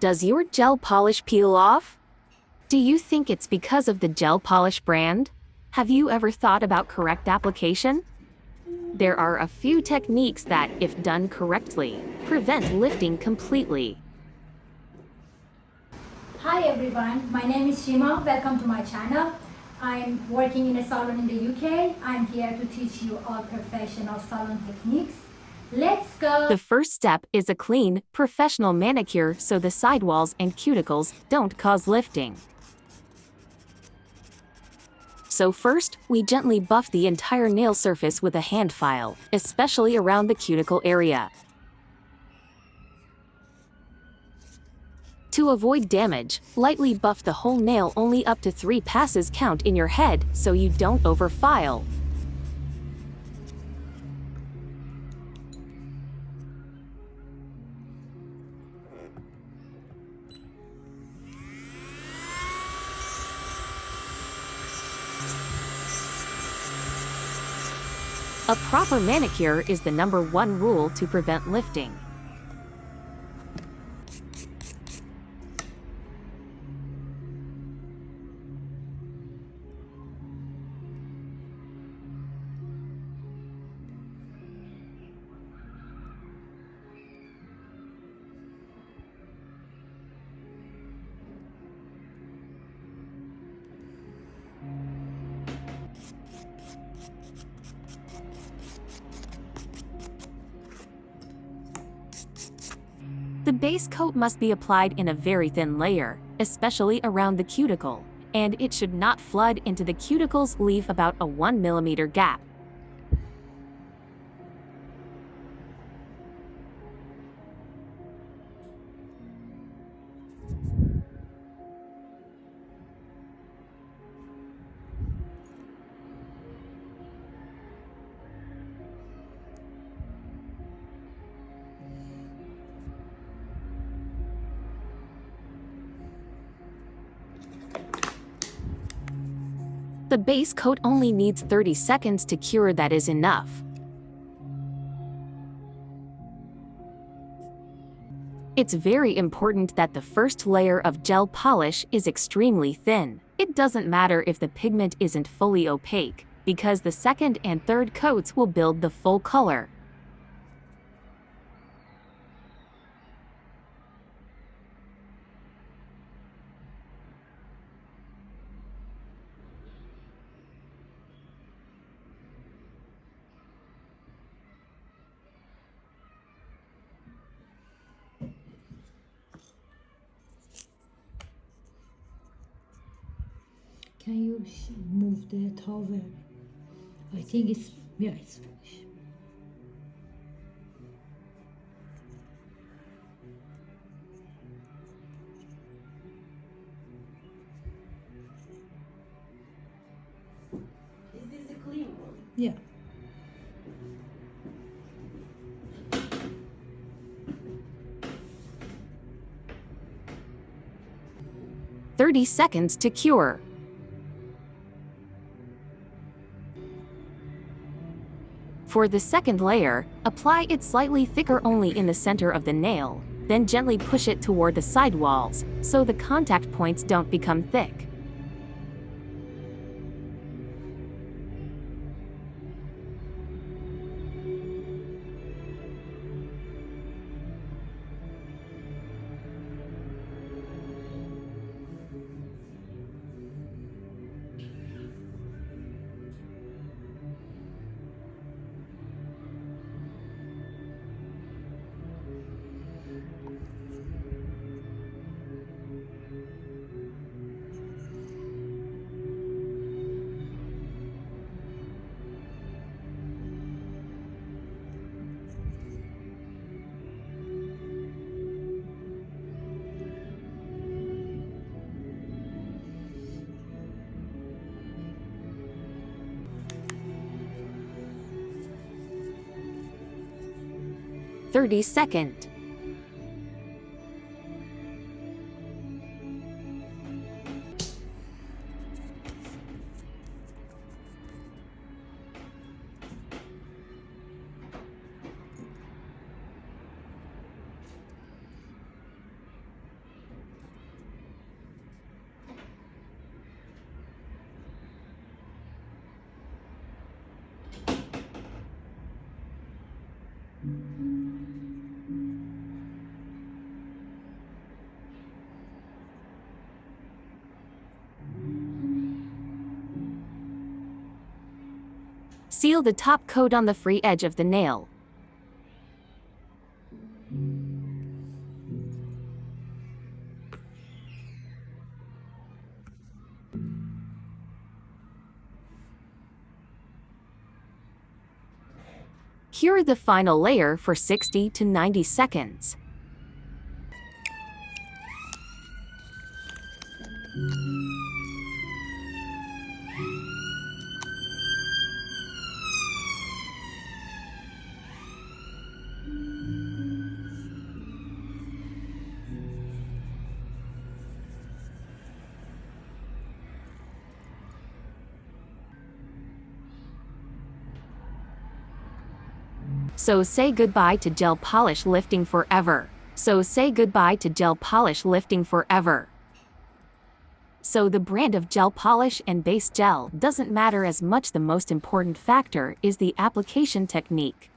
Does your gel polish peel off? Do you think it's because of the gel polish brand? Have you ever thought about correct application? There are a few techniques that, if done correctly, prevent lifting completely. Hi everyone, my name is Shima. Welcome to my channel. I'm working in a salon in the UK. I'm here to teach you all professional salon techniques. Let's go! The first step is a clean, professional manicure so the sidewalls and cuticles don't cause lifting. So first, we gently buff the entire nail surface with a hand file, especially around the cuticle area. To avoid damage, lightly buff the whole nail only up to 3 passes count in your head so you don't overfile. A proper manicure is the #1 rule to prevent lifting. The base coat must be applied in a very thin layer, especially around the cuticle, and it should not flood into the cuticles. Leave about a 1 mm gap. The base coat only needs 30 seconds to cure. That is enough. It's very important that the first layer of gel polish is extremely thin. It doesn't matter if the pigment isn't fully opaque, because the second and third coats will build the full color. Can you move the towel? I think it's finished. Is this the clean one? Yeah. "30 seconds to cure." For the second layer, apply it slightly thicker only in the center of the nail, then gently push it toward the sidewalls, so the contact points don't become thick. "30-second." Seal the top coat on the free edge of the nail. Cure the final layer for 60 to 90 seconds. So say goodbye to gel polish lifting forever. So say goodbye to gel polish lifting forever. So the brand of gel polish and base gel doesn't matter as much. The most important factor is the application technique.